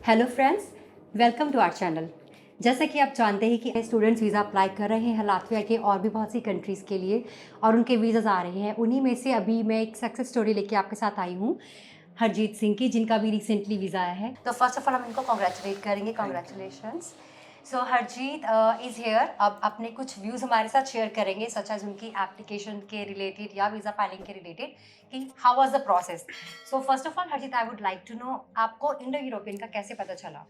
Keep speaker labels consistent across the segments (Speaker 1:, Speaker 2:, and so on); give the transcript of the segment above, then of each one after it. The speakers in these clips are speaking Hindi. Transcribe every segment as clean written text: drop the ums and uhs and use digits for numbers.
Speaker 1: Hello friends, welcome to our channel. जैसे कि आप जानते हैं कि स्टूडेंट्स वीज़ा अप्लाई कर रहे हैं लातविया के और भी बहुत सी कंट्रीज़ के लिए और उनके वीज़ाज़ आ रहे हैं। उन्हीं में से अभी मैं एक सक्सेस स्टोरी लेके आपके साथ आई हूँ, हरजीत सिंह की, जिनका भी रिसेंटली वीज़ा आया है। तो फर्स्ट ऑफ ऑल हम इनको कॉन्ग्रेचुलेट करेंगे। Congratulations. So Harjeet is here. अब अपने कुछ व्यूज़ हमारे साथ शेयर करेंगे, सच एज उनकी एप्लीकेशन के रिलेटेड या वीज़ा फाइलिंग के रिलेटेड कि how was the process. So first of all Harjeet, I would like to know आपको इंडो यूरोपियन का कैसे पता चला?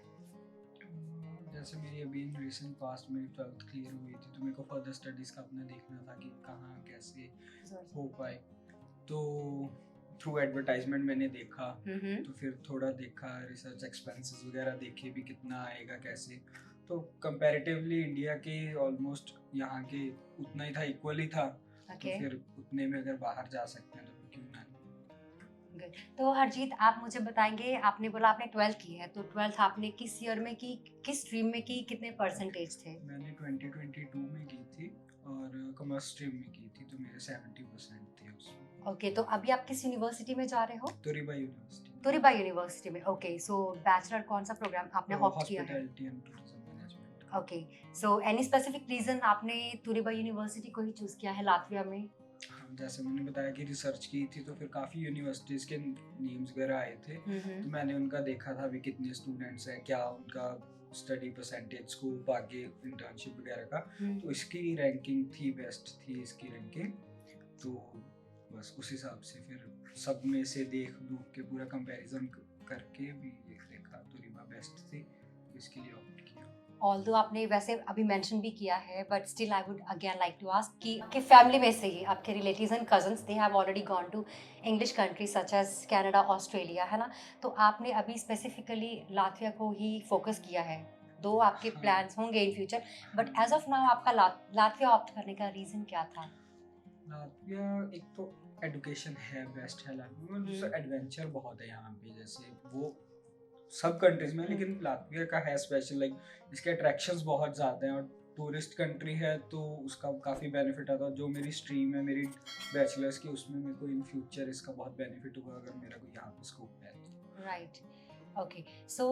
Speaker 2: जैसे मेरी अभी इन रिसेंट पास्ट मेरी 12th क्लियर हुई थी, तो मेरे को फर्दर स्टडीज़ का अपना देखना था कि कहाँ कैसे हो पाए। तो थ्रू एडवर्टाइजमेंट मैंने देखा, तो फिर थोड़ा देखा, रिसर्च एक्सपेंसेस वगैरह देखे भी कितना आएगा कैसे। तो कंपैरेटिवली इंडिया के ऑलमोस्ट यहाँ के उतना ही था, इक्वल ही था। तो फिर उतने में अगर बाहर जा सकते हैं तो फिर क्यों ना।
Speaker 1: Good. तो हरजीत, आप मुझे बताएंगे, आपने बोला आपने 12th की है, तो 12th आपने किस ईयर में की, किस स्ट्रीम में की, कितने परसेंटेज थे?
Speaker 2: मैंने 2022 में की थी और कॉमर्स स्ट्रीम में की थी, तो मेरे 70% थे उसमें।
Speaker 1: ओके, तो अभी आप किस यूनिवर्सिटी में जा रहे हो?
Speaker 2: तोरिबा यूनिवर्सिटी।
Speaker 1: तोरिबा यूनिवर्सिटी में। ओके, सो बैचलर कौन सा प्रोग्राम आपने ऑप्ट किया है?
Speaker 2: Hospitality and tourism management.
Speaker 1: Okay, so any specific reason आपने तोरिबा यूनिवर्सिटी को ही चूज किया है लातविया में?
Speaker 2: हाँ, जैसे मैंने बताया कि रिसर्च की थी, तो फिर काफ़ी यूनिवर्सिटीज़ के नेम्स वगैरह आए थे। तो मैंने उनका देखा था अभी कितने स्टूडेंट्स हैं, क्या उनका स्टडी परसेंटेज, स्कोप, आगे इंटर्नशिप वगैरह का। तो इसकी रैंकिंग थी, बेस्ट थी इसकी रैंकिंग। तो बस उस हिसाब से फिर सब में से देख दूख के पूरा कंपैरिजन करके भी देखा, तो रिबा बेस्ट थी, तो इसके लिए ऑप्ट किया।
Speaker 1: ऑल्दो आपने वैसे अभी मेंशन भी किया है, but still I would again like to ask कि आपके फैमिली में से ही आपके relatives and cousins they have already gone to English country such as Canada, Australia, है ना? तो आपने अभी स्पेसिफिकली लातविया को ही फोकस किया है, दो आपके
Speaker 2: हाँ,
Speaker 1: प्लान्स होंगे इन फ्यूचर, बट
Speaker 2: हाँ।
Speaker 1: एज ऑफ नाउ आपका लातविया ऑप्ट करने का रीजन क्या था?
Speaker 2: लातविया एक तो एजुकेशन है, बेस्ट है लातविया में, दूसरा एडवेंचर बहुत है यहाँ पे। जैसे वो सब कंट्रीज में, लेकिन लातविया का है स्पेशल, लाइक इसके अट्रैक्शंस बहुत ज़्यादा हैं और टूरिस्ट कंट्री है, तो उसका काफ़ी बेनिफिट आता है। जो मेरी स्ट्रीम है, मेरी बैचलर्स की, उसमें मेरे को इन फ्यूचर इसका बहुत बेनिफिट होगा अगर मेरा कोई यहाँ पे स्कोप है तो।
Speaker 1: राइट। ओके, सो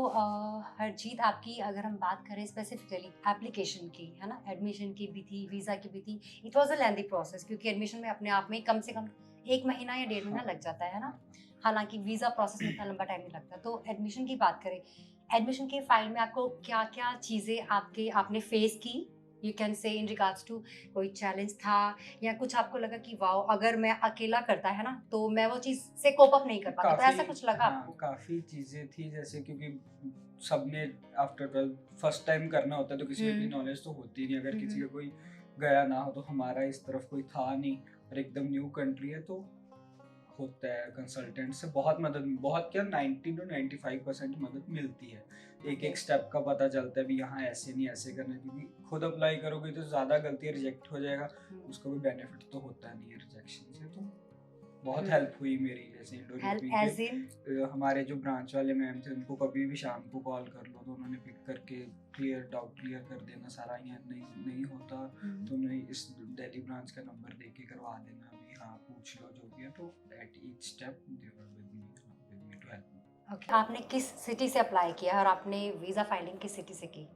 Speaker 1: हरजीत, आपकी अगर हम बात करें स्पेसिफिकली एप्लीकेशन की, है ना, एडमिशन की भी थी, वीज़ा की भी थी। It was a lengthy process क्योंकि एडमिशन में अपने आप में कम से कम 1 महीना या 1.5 महीना
Speaker 2: हाँ,
Speaker 1: लग जाता है ना?
Speaker 2: हाँ,
Speaker 1: हालांकि वीज़ा प्रोसेस में इतना लंबा टाइम नहीं लगता। तो एडमिशन की बात करें, एडमिशन के फाइल में आपको क्या क्या चीज़ें आपने फेस की, you can say, in regards to कोई चैलेंज था या कुछ आपको लगा कि वाओ, अगर मैं अकेला करता है ना तो मैं वो चीज़ से कोप अप नहीं कर पाता, तो
Speaker 2: काफ़ी,
Speaker 1: ऐसा कुछ लगा
Speaker 2: हाँ,
Speaker 1: आपको?
Speaker 2: काफ़ी चीज़ें थी, जैसे क्योंकि सबने आफ्टर 12 फर्स्ट टाइम करना होता है, तो किसी को इतनी नॉलेज तो होती नहीं। अगर किसी का कोई गया ना हो, तो हमारा इस तरफ कोई था नहीं और एकदम न्यू कंट्री है, तो होता है कंसल्टेंट से बहुत मदद, बहुत क्या 90 to 95% मदद मिलती है। एक एक स्टेप का पता चलता है भी यहाँ ऐसे नहीं ऐसे करना है, क्योंकि खुद अप्लाई करोगे तो ज़्यादा गलती रिजेक्ट हो जाएगा, उसका कोई बेनिफिट तो होता नहीं है रिजेक्शन से। तो बहुत हेल्प हुई मेरी, जैसे Indo
Speaker 1: help
Speaker 2: European
Speaker 1: as in?
Speaker 2: के हमारे जो ब्रांच वाले मैम थे, उनको कभी भी शाम को कॉल कर लो तो उन्होंने पिक करके डाउट क्लियर कर देना सारा। यहाँ नहीं नहीं होता तो उन्हें इस दिल्ली ब्रांच का नंबर दे के करवा देना, अभी हाँ पूछ लो जो भी है। तो at each step they were with me to help me.
Speaker 1: Okay, आपने किस सिटी से अप्लाई किया और आपने वीज़ा फाइलिंग किस सिटी से की?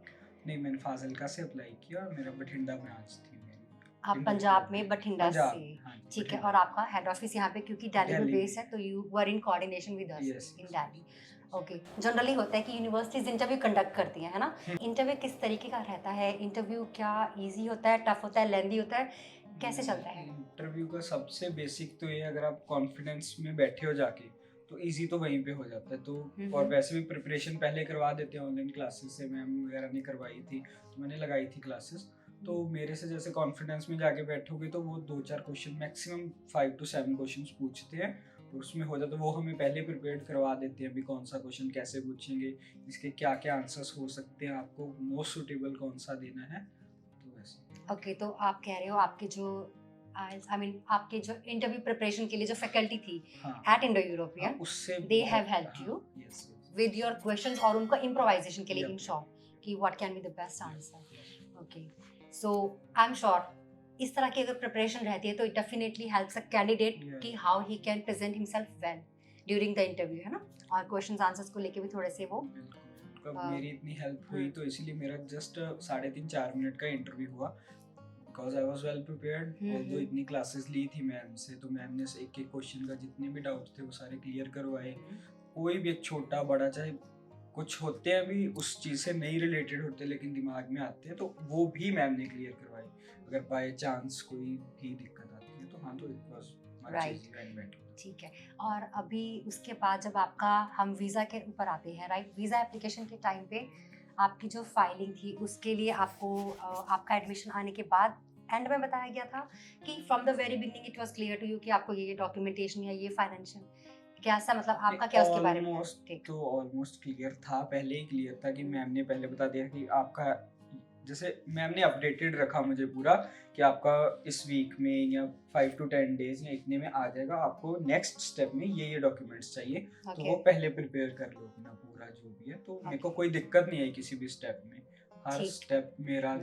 Speaker 2: नहीं, मैंने फाजिलका से अप्लाई किया और मेरा बठिंडा ब्रांच थी मेरी,
Speaker 1: आप
Speaker 2: इंडो
Speaker 1: पंजाब में
Speaker 2: यूरोपियन।
Speaker 1: बठिंडा से?
Speaker 2: पंजाब, हाँ जी,
Speaker 1: ठीक है,
Speaker 2: बठिंडा।
Speaker 1: और आपका हेड ऑफिस यहाँ पे क्योंकि दिल्ली में
Speaker 2: दिल्ली
Speaker 1: बेस
Speaker 2: में।
Speaker 1: है, तो you were in coordination with us
Speaker 2: yes
Speaker 1: in
Speaker 2: yes
Speaker 1: Delhi.
Speaker 2: Yes.
Speaker 1: Okay, generally होता है कि यूनिवर्सिटीज इंटरव्यू कंडक्ट करती हैं, है ना? इंटरव्यू किस तरीके का रहता है? इंटरव्यू क्या इजी होता है, टफ होता है, लेंदी होता है, कैसे चलता है?
Speaker 2: इंटरव्यू का सबसे बेसिक तो ये, अगर आप कॉन्फिडेंस में बैठे हो जाके, तो इजी तो वहीं पे हो जाता है। तो और वैसे भी प्रिपरेशन पहले करवा देते हैं ऑनलाइन क्लासेस से, मैम वगैरह ने करवाई थी, तो मैंने लगाई थी क्लासेस। तो मेरे से जैसे कॉन्फिडेंस में जाके बैठोगे तो वो 2-4 क्वेश्चन, मैक्सिमम 5 to 7 क्वेश्चन पूछते हैं, और उसमें हो जाता है। वो हमें पहले प्रिपेयर करवा देते हैं, अभी कौन सा क्वेश्चन कैसे पूछेंगे, इसके क्या क्या आंसर्स हो सकते हैं, आपको मोस्ट सुटेबल कौन सा देना है, तो वैसे।
Speaker 1: ओके, तो आप कह रहे हो आपके जो आई मीन आपके जो इंटरव्यू प्रिपरेशन के लिए जो फैकल्टी थी
Speaker 2: हाँ,
Speaker 1: एट इंडो
Speaker 2: हाँ,
Speaker 1: यूरोपियन,
Speaker 2: उससे
Speaker 1: दे हैव
Speaker 2: बहुत,
Speaker 1: हेल्प्ड
Speaker 2: हाँ,
Speaker 1: you
Speaker 2: yes yes.
Speaker 1: With your questions और उनका इम्प्रोवाइजेशन के लिए, इन
Speaker 2: यप यप।
Speaker 1: शॉर्ट, कि what can be the best answer. Okay, so I am sure इस तरह की अगर प्रिपरेशन रहती है तो it definitely helps a candidate कि how he can present himself well during the interview, है ना? और क्वेश्चंस आंसर्स को लेके भी थोड़े से वो
Speaker 2: बिल्कुल, मतलब
Speaker 1: हाँ।
Speaker 2: मेरी इतनी हेल्प हुई तो इसीलिए मेरा जस्ट 3.5-4 मिनट का इंटरव्यू हुआ, because I was well prepared. Although इतनी क्लासेस ली थी मैम से, तो मैम ने एक एक क्वेश्चन का जितने भी डाउट थे वो सारे क्लियर करवाए। कोई भी एक छोटा बड़ा, चाहे कुछ होते हैं भी उस चीज़ से नहीं रिलेटेड होते लेकिन दिमाग में आते हैं, तो वो भी मैम ने क्लियर करवाई। अगर बाय चांस कोई भी दिक्कत आती है तो हाँ, तो इट वाज
Speaker 1: राइट, ठीक है। और अभी उसके बाद जब आपका, हम वीज़ा के ऊपर आते हैं, राइट, वीज़ा एप्लीकेशन के टाइम पे आपकी जो फाइलिंग थी उसके लिए आपको आपका एडमिशन आने के बाद एंड में बताया गया था कि from the very beginning it was clear to you कि आपको ये डॉक्यूमेंटेशन या ये फाइनेंशियल कैसा, मतलब आपका क्या उसके बारे में ठीक?
Speaker 2: तो ऑलमोस्ट क्लियर था, पहले ही क्लियर था कि मैम ने पहले बता दिया कि आपका, जैसे मैम ने अपडेटेड रखा मुझे पूरा कि आपका इस वीक में या 5 to 10 डेज या इतने में आ जाएगा, आपको नेक्स्ट स्टेप में ये डॉक्यूमेंट्स चाहिए, तो वो पहले प्रिपेयर कर लो अपना पूरा जो भी है। तो मेरे को कोई दिक्कत नहीं आई किसी भी स्टेप में, हर स्टेप मेरा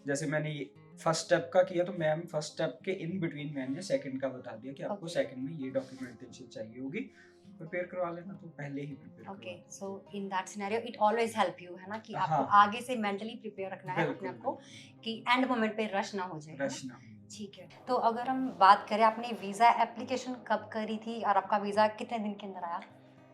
Speaker 2: जैसे मैंने फर्स्ट स्टेप का किया तो मैम फर्स्ट स्टेप के इन बिटवीन मैंने सेकंड का बता दिया कि आपको सेकंड में ये डॉक्यूमेंटेशन चाहिए होगी, प्रिपेयर करवा लेना, तो पहले ही prepare
Speaker 1: okay. So in that scenario it always help you, है ना, कि आपको आगे से मेंटली प्रिपेयर रखना है अपने आप को कि एंड मोमेंट पे रश ना हो जाए, ठीक है। तो अगर हम बात करें, आपने वीज़ा एप्लीकेशन कब करी थी और आपका वीज़ा कितने दिन के अंदर आया?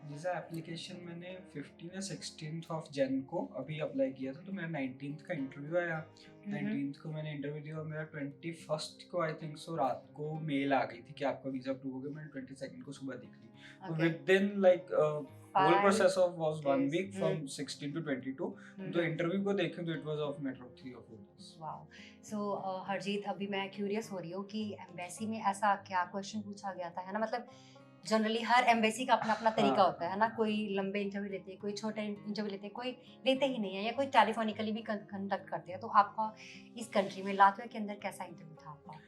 Speaker 2: वीज़ा एप्लीकेशन मैंने 15 या 16 ऑफ जन को अभी अप्लाई किया था, तो मेरा 19 का इंटरव्यू आया, 19 को मैंने इंटरव्यू दिया और मेरा 21 को आई थिंक सो रात को मेल आ गई थी कि आपका वीज़ा अप्रूव हो गया। मैंने 22 को सुबह देख ली, तो within like whole process of was 1 week from 16 to 22। तो इंटरव्यू को देखें तो it was of matter of 3 or 4 days।
Speaker 1: Wow. So Harjeet, अभी मैं क्यूरियस हो रही हूँ कि एम्बेसी में ऐसा क्या क्वेश्चन पूछा गया था, है ना, मतलब जनरली हर एम्बेसी का अपना अपना तरीका होता है ना, कोई लंबे इंटरव्यू लेते हैं, कोई छोटे इंटरव्यू लेते हैं, कोई लेते ही नहीं है, या कोई टेलीफोनिकली भी कंडक्ट करते हैं। तो आपका इस कंट्री में लातविया के अंदर कैसा इंटरव्यू था आपका?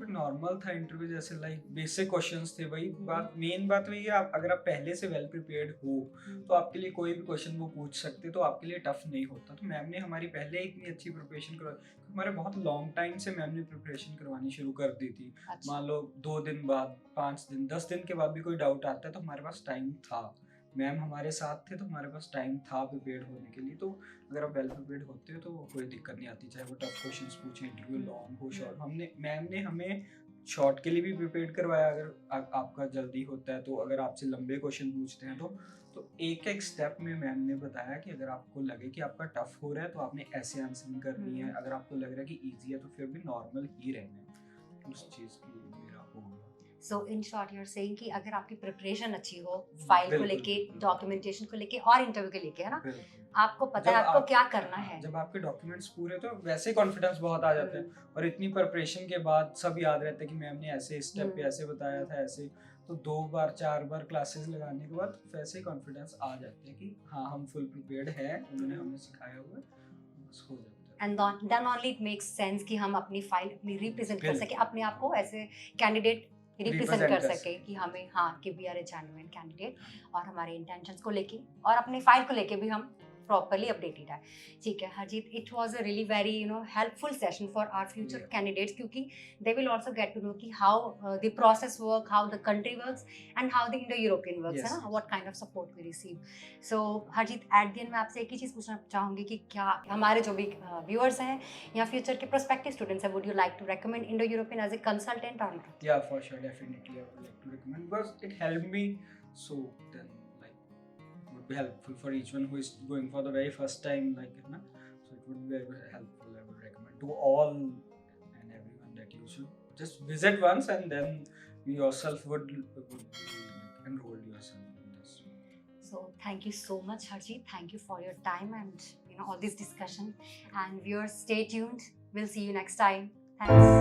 Speaker 2: नॉर्मल था इंटरव्यू, जैसे लाइक बेसिक क्वेश्चंस थे। वही बात, मेन बात वही है, आप अगर आप पहले से वेल प्रिपेयर्ड हो तो आपके लिए कोई भी क्वेश्चन वो पूछ सकते, तो आपके लिए टफ नहीं होता। तो मैम ने हमारी पहले इतनी अच्छी प्रिपरेशन करवाई, हमारे बहुत लॉन्ग टाइम से मैम ने प्रिपरेशन करवानी शुरू कर दी थी। मान लो 2 दिन बाद, 5 दिन, 10 दिन के बाद भी कोई डाउट आता है तो हमारे पास टाइम था, मैम हमारे साथ थे, तो हमारे पास टाइम था प्रिपेयर होने के लिए। तो अगर आप वेल प्रिपेयर्ड होते हो तो कोई दिक्कत नहीं आती, चाहे वो टफ क्वेश्चंस पूछे, इंटरव्यू लॉन्ग हो शॉर्ट। मैम ने हमें शॉर्ट के लिए भी प्रिपेयर करवाया, अगर आपका जल्दी होता है तो, अगर आपसे लंबे क्वेश्चन पूछते हैं तो एक एक स्टेप में मैम ने बताया कि अगर आपको लगे कि आपका टफ हो रहा है तो आपने ऐसे आंसरिंग करनी है, अगर आपको लग रहा है कि ईजी है तो फिर भी नॉर्मल ही रहना है। उस चीज़ की मेरा हो गया।
Speaker 1: So in short you are saying कि अगर आपकी प्रिपरेशन अच्छी हो, फाइल को लेके, डॉक्यूमेंटेशन को लेके और इंटरव्यू के लेके, है ना, आपको पता है आपको क्या करना है,
Speaker 2: जब आपके डॉक्यूमेंट्स पूरे, तो वैसे कॉन्फिडेंस बहुत आ जाता है। और इतनी प्रिपरेशन के बाद सब याद रहता है कि मैम ने ऐसे स्टेप पे ऐसे बताया था, ऐसे, तो 2 बार 4 बार क्लासेस लगाने के बाद वैसे कॉन्फिडेंस आ जाता है कि हाँ, हम फुल प्रिपेयर्ड हैं, उन्होंने हमें सिखाया हुआ है, बस हो जाता है।
Speaker 1: And then only it makes sense कि हम अपनी फाइल अपनी रिप्रेजेंट कर सके, अपने आप को ऐसे कैंडिडेट रिप्रेजेंट कर सके कि हमें, हाँ, कि we are a genuine candidate, और हमारे इंटेंशंस को लेके और अपनी फाइल को लेके भी हम प्रॉपर्ली अपडेटेड है, ठीक है। Harjeet, it was a really very helpful session for our future candidates, क्योंकि they will also get to know कि how the process work, how the country works and how the Indo European works, है ना, what kind of support we receive. So Harjeet, at the end मैं आपसे एक ही चीज़ पूछना चाहूँगी कि क्या हमारे जो भी व्यूअर्स हैं या फ्यूचर के प्रोस्पेक्टिव स्टूडेंट्स हैं, would you like to recommend Indo European as a consultant और नॉट?
Speaker 2: या for sure, definitely I would like to recommend, because it helped me, so then be helpful for each one who is going for the very first time, like, you know, so it would be very, very helpful. I would recommend to all and everyone that you should just visit once and then you yourself would enroll yourself in this.
Speaker 1: So thank you so much, Harjeet. Thank you for your time and all this discussion. And viewers, stay tuned. We'll see you next time. Thanks.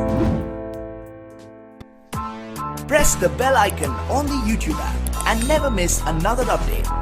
Speaker 3: Press the bell icon on the YouTube app and never miss another update.